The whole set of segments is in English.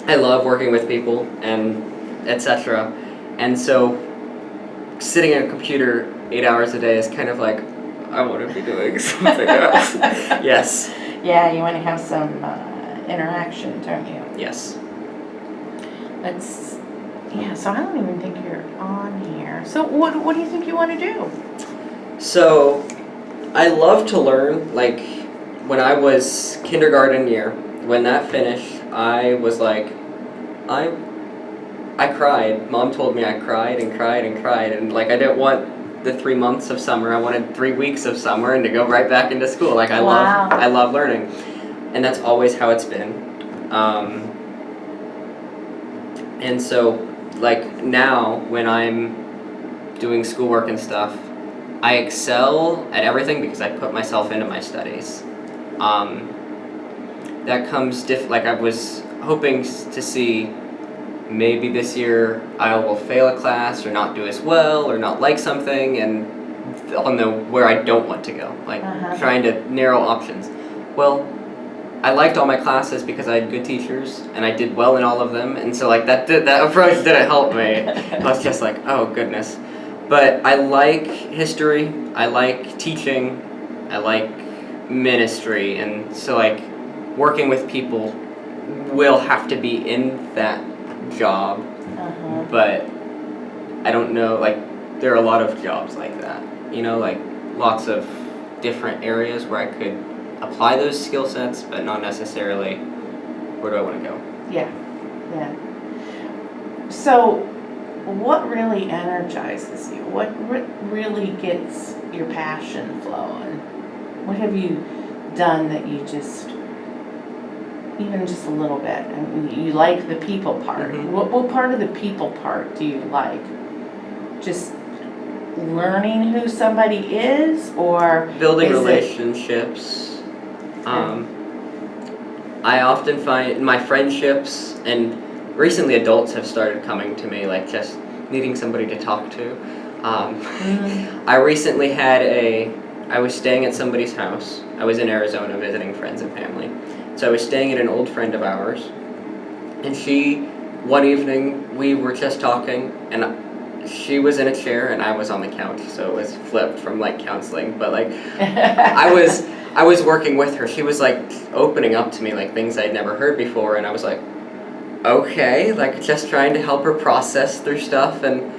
I love working with people and etc. And so sitting at a computer 8 hours a day is kind of like, I want to be doing something else. Yes. Yeah, you want to have some interaction, don't you? Yes. So I don't even think you're on here. So what do you think you want to do? So I love to learn. Like when I was kindergarten year, when that finished, I was like, I cried. Mom told me I cried and cried and cried, and like I didn't want the 3 months of summer. I wanted 3 weeks of summer and to go right back into school. Like I love learning, and that's always how it's been. And so like now when I'm doing schoolwork and stuff, I excel at everything because I put myself into my studies. That comes like I was hoping to see maybe this year I will fail a class or not do as well or not like something, and I'll know where I don't want to go, like trying to narrow options. Well, I liked all my classes because I had good teachers and I did well in all of them, and so like that approach didn't help me. I was just like, oh goodness. But I like history, I like teaching, I like ministry, and so like working with people will have to be in that job. But I don't know, like there are a lot of jobs like that, you know, like lots of different areas where I could apply those skill sets, but not necessarily where do I want to go. Yeah. So what really energizes you? What really gets your passion flowing? What have you done that you just, even just a little bit? I mean, you like the people part. What part of the people part do you like? Just learning who somebody is, or building relationships. I often find my friendships, and recently adults have started coming to me, like just needing somebody to talk to. I recently I was staying at somebody's house. I was in Arizona visiting friends and family. So I was staying at an old friend of ours, and one evening we were just talking, and she was in a chair and I was on the couch, so it was flipped from like counseling, but like I was working with her. She was like opening up to me like things I'd never heard before, and I was like, okay, like just trying to help her process through stuff. And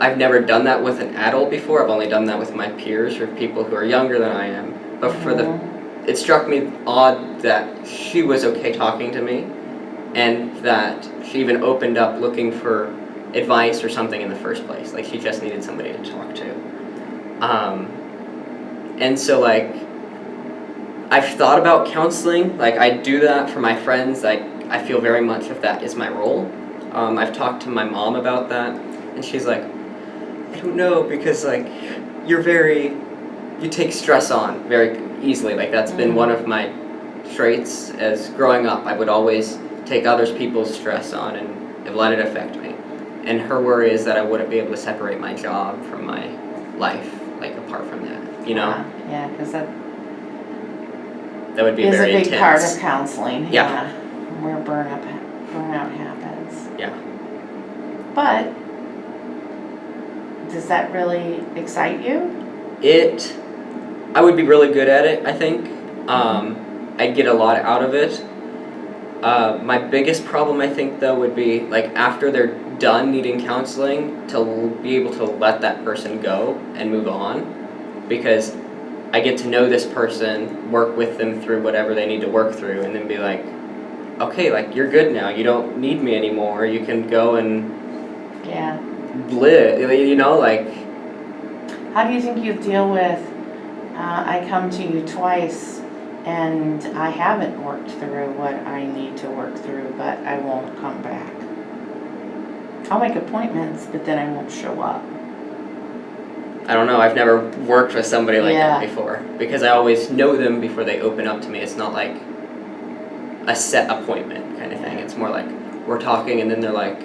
I've never done that with an adult before. I've only done that with my peers or people who are younger than I am. But it struck me odd that she was okay talking to me, and that she even opened up looking for advice or something in the first place. Like she just needed somebody to talk to. And so like I've thought about counseling. Like I do that for my friends. Like I feel very much if that is my role. I've talked to my mom about that, and she's like, I don't know, because like you take stress on very easily. Like that's been one of my traits as growing up. I would always take other people's stress on and let it affect me. And her worry is that I wouldn't be able to separate my job from my life, like apart from that, you know? Yeah, because that would be very intense. Is a big part of counseling. Yeah. Where burnout happens. Yeah. But does that really excite you? I would be really good at it, I think. I'd get a lot out of it. My biggest problem, I think, though, would be like after they're done needing counseling, to be able to let that person go and move on, because I get to know this person, work with them through whatever they need to work through, and then be like, okay, like you're good now, you don't need me anymore, you can go and live, you know, like. How do you think you deal with, I come to you twice and I haven't worked through what I need to work through, but I won't come back? I'll make appointments, but then I won't show up. I don't know, I've never worked with somebody like that before, because I always know them before they open up to me. It's not like a set appointment kind of thing. It's more like we're talking and then they're like,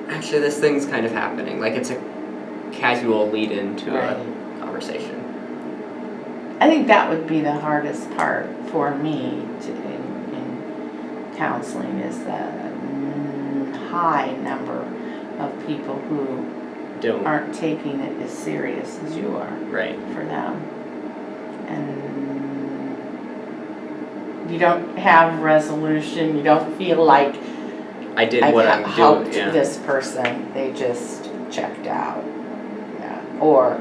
actually this thing's kind of happening. Like it's a casual lead into a conversation. I think that would be the hardest part for me in counseling is the high number of people who Don't. aren't taking it as serious as you are Right. for them. And you don't have resolution, you don't feel like I did I've what I'm helped doing. Yeah. this person, they just checked out. Yeah. Or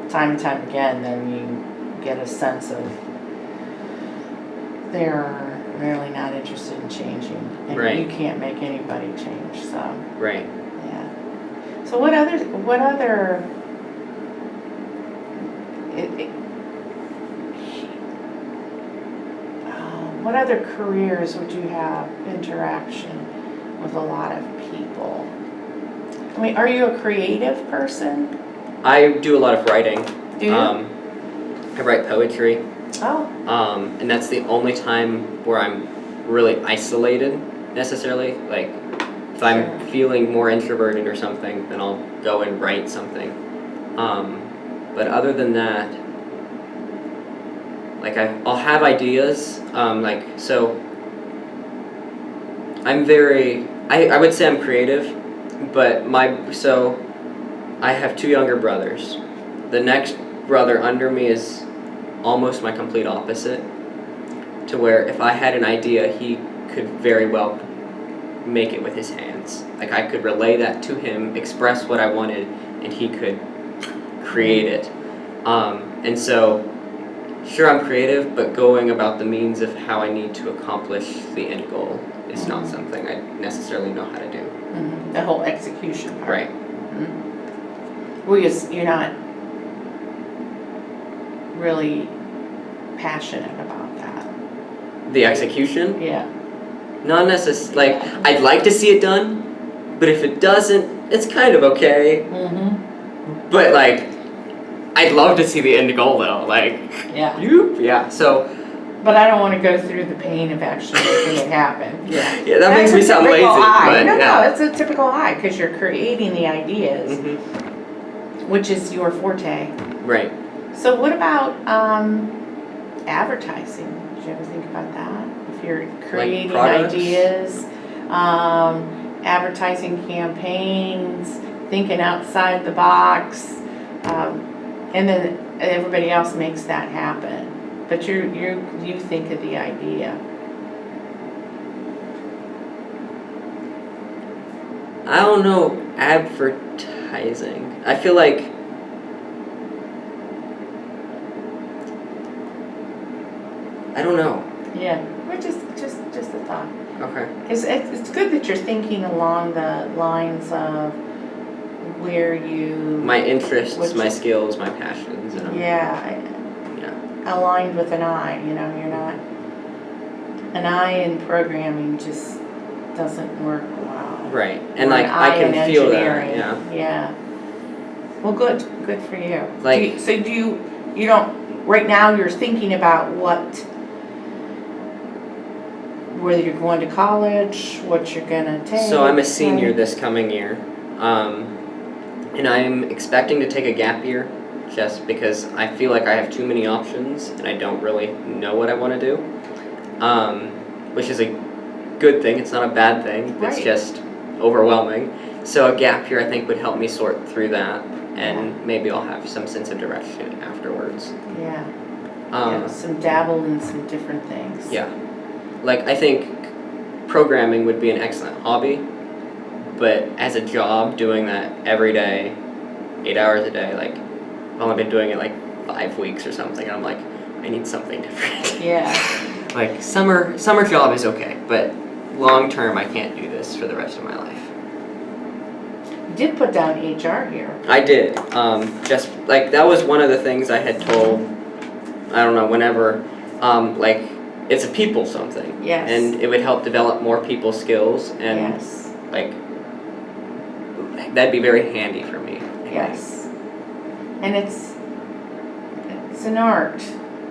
time and time again, then you get a sense of they're really not interested in changing. And Right. you can't make anybody change, so. Right. Yeah. So what other what other careers would you have interaction with a lot of people? I mean, are you a creative person? I do a lot of writing. Do you? I write poetry. Oh, And that's the only time where I'm really isolated necessarily. Like, if I'm Sure. feeling more introverted or something, then I'll go and write something. But other than that, like I'll have ideas. So I'm very, I would say I'm creative, but I have 2 younger brothers. The next brother under me is almost my complete opposite, to where if I had an idea, he could very well make it with his hands. Like, I could relay that to him, express what I wanted, and he could create it. And so, sure, I'm creative, but going about the means of how I need to accomplish the end goal is not something I necessarily know how to do. the whole execution part. Right. Well, you're not really passionate about that. The execution? Yeah. Not necessarily. Like, I'd like to see it done, but if it doesn't, it's kind of okay. Mm-hmm. But, like, I'd love to see the end goal, though. Like, Yeah. So, But I don't want to go through the pain of actually making it happen. Yeah. yeah, that makes me sound lazy. But No, yeah. it's a typical high because you're creating the ideas, Mhm. which is your forte. Right. So what about advertising? Did you ever think about that? If you're creating products? ideas, advertising campaigns, thinking outside the box, and then everybody else makes that happen. But you think of the idea. I don't know, advertising. I feel like I don't know. Yeah, or just a thought. Okay. It's good that you're thinking along the lines of where you My interests, Which- my skills, my passions, and yeah aligned with an eye. You know, you're not an eye in programming just doesn't work well. right. And Or like an I eye in can feel that. engineering. Yeah. Yeah. Well, good for you. Like- You don't right now. You're thinking about whether you're going to college, what you're gonna take. So I'm a senior right? this coming year, and I'm expecting to take a gap year, just because I feel like I have too many options and I don't really know what I want to do, which is a good thing. It's not a bad thing. It's Right. just overwhelming. So a gap year I think would help me sort through that, and maybe I'll have some sense of direction afterwards. Yeah. Um, Some dabble in some different things. Yeah. Like, I think programming would be an excellent hobby, but as a job, doing that every day, 8 hours a day, like, I've only been doing it like 5 weeks or something, and I'm like, I need something different. Yeah. Like, summer job is okay, but long term, I can't do this for the rest of my life. You did put down HR here. I did. Just, like, that was one of the things I had told, I don't know, whenever, like, it's a people something. Yes. And it would help develop more people skills, and Yes. like that'd be very handy for me. Yes. And it's an art.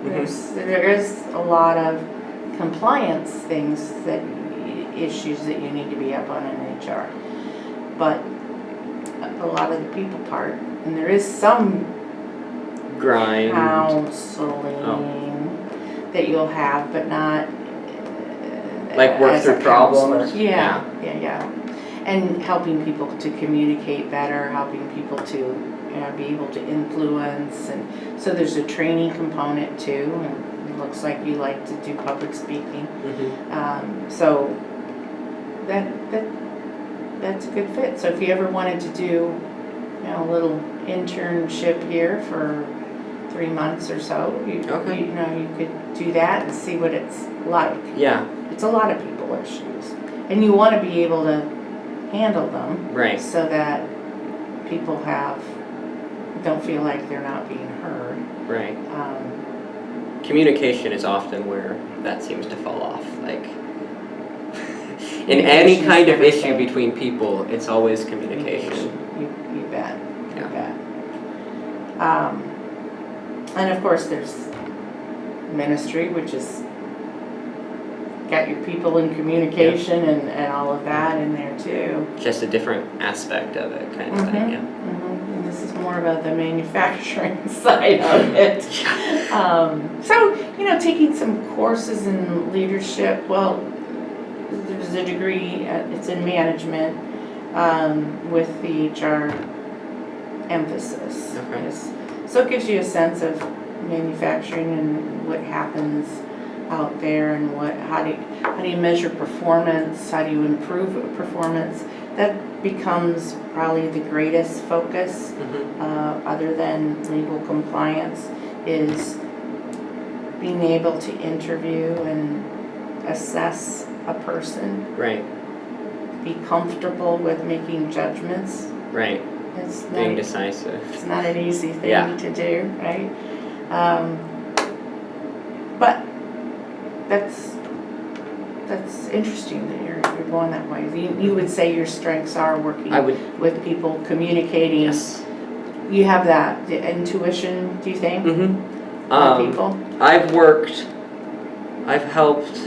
There is a lot of compliance things issues that you need to be up on in HR. But a lot of the people part, and there is some Grind. counseling that you'll have, but not Like work as a through problems? counselor. Yeah. And helping people to communicate better, helping people to be able to influence, and so there's a training component too. And it looks like you like to do public speaking, so that's a good fit. So if you ever wanted to do a little internship here for 3 months or so, you could do that and see what it's like. Yeah. It's a lot of people issues, and you want to be able to handle them, Right. so that people don't feel like they're not being heard. Right. Communication is often where that seems to fall off. Like in any kind of issue between people, it's always communication. You bet. Yeah. You bet. And of course, there's ministry, which is got your people in communication and all of that in there too. Just a different aspect of it, kind of thing. Yeah. And this is more about the manufacturing side of it. So taking some courses in leadership. Well, there's a degree. It's in management with the HR emphasis. Okay. So it gives you a sense of manufacturing and what happens out there, and how do you measure performance? How do you improve performance? That becomes probably the greatest focus, other than legal compliance, is being able to interview and assess a person. Right. Be comfortable with making judgments. Right. It's Being decisive. It's not an easy thing to do, right? But that's interesting that you're going that way. You would say your strengths are working with people, communicating. Yes. You have that intuition, do you think? People? I've helped,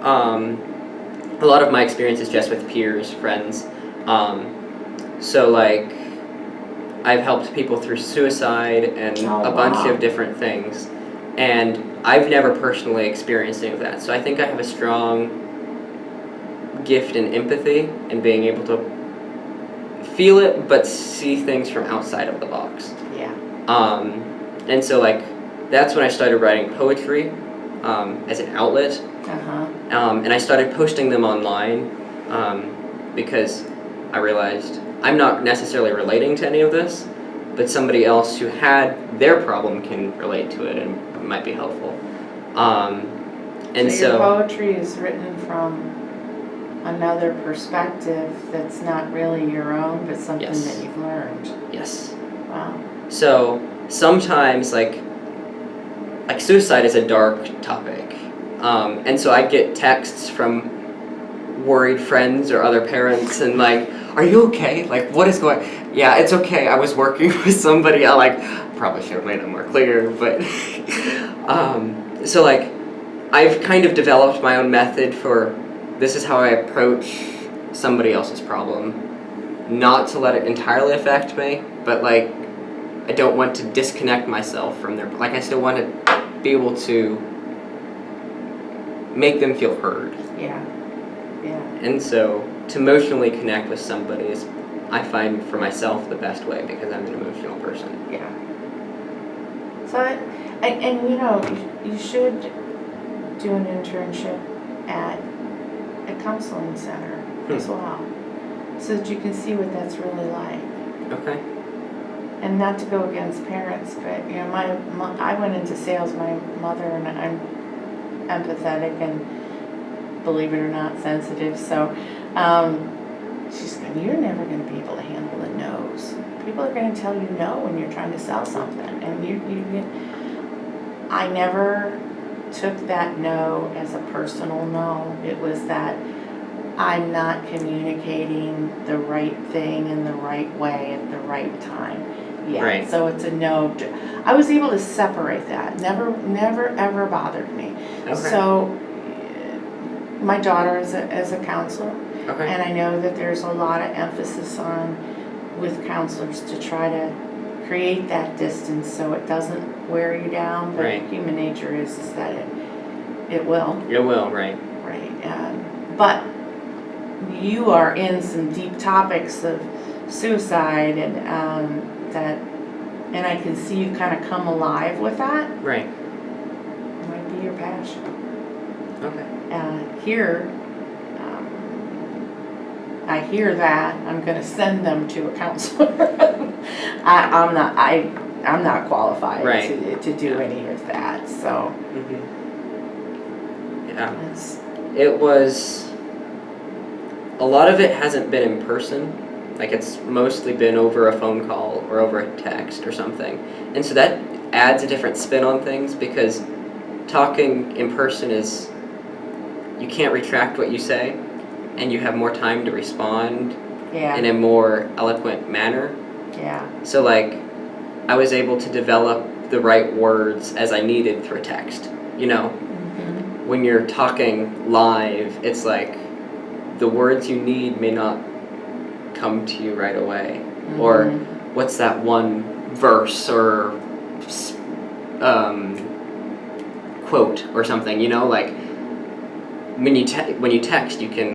a lot of my experience is just with peers, friends. So like, I've helped people through suicide and a bunch of different things. And I've never personally experienced any of that. So I think I have a strong gift in empathy and being able to feel it but see things from outside of the box. Yeah. And so like that's when I started writing poetry as an outlet. And I started posting them online because I realized I'm not necessarily relating to any of this, but somebody else who had their problem can relate to it and it might be helpful. And so your poetry is written from another perspective that's not really your own, but something that you've learned. Yes. Wow. So sometimes like suicide is a dark topic. And so I get texts from worried friends or other parents and like, are you okay? Like, what is going? Yeah, it's okay. I was working with somebody. Probably should have made it more clear, but so like, I've kind of developed my own method for this is how I approach somebody else's problem. Not to let it entirely affect me, but like, I don't want to disconnect myself from their. Like, I still want to be able to make them feel heard. Yeah. And so to emotionally connect with somebody is, I find for myself, the best way because I'm an emotional person. Yeah. So, you should do an internship at a counseling center as well, so that you can see what that's really like. Okay. And not to go against parents, but I went into sales. My mother, and I'm empathetic and, believe it or not, sensitive. So she's going, you're never going to be able to handle the no's. People are going to tell you no when you're trying to sell something, and I never took that no as a personal no. It was that I'm not communicating the right thing in the right way at the right time. Yeah. Right. So it's a no. I was able to separate that. Never ever bothered me. Okay. So my daughter is a counselor. Okay. And I know that there's a lot of emphasis with counselors to try to create that distance so it doesn't wear you down. But human nature is that it will. It will, right. Right. But you are in some deep topics of suicide and and I can see you kind of come alive with that. Right. It might be your passion. Okay. Here, I hear that. I'm going to send them to a counselor. I'm not qualified Right. to do any of that. So Yeah. that's, It was. A lot of it hasn't been in person. Like, it's mostly been over a phone call or over a text or something. And so that adds a different spin on things, because talking in person is, you can't retract what you say, and you have more time to respond in a more eloquent manner. Yeah. So, like, I was able to develop the right words as I needed through a text. You know, when you're talking live, it's like the words you need may not come to you right away. Or what's that one verse or quote or something, you know, like when you text, you can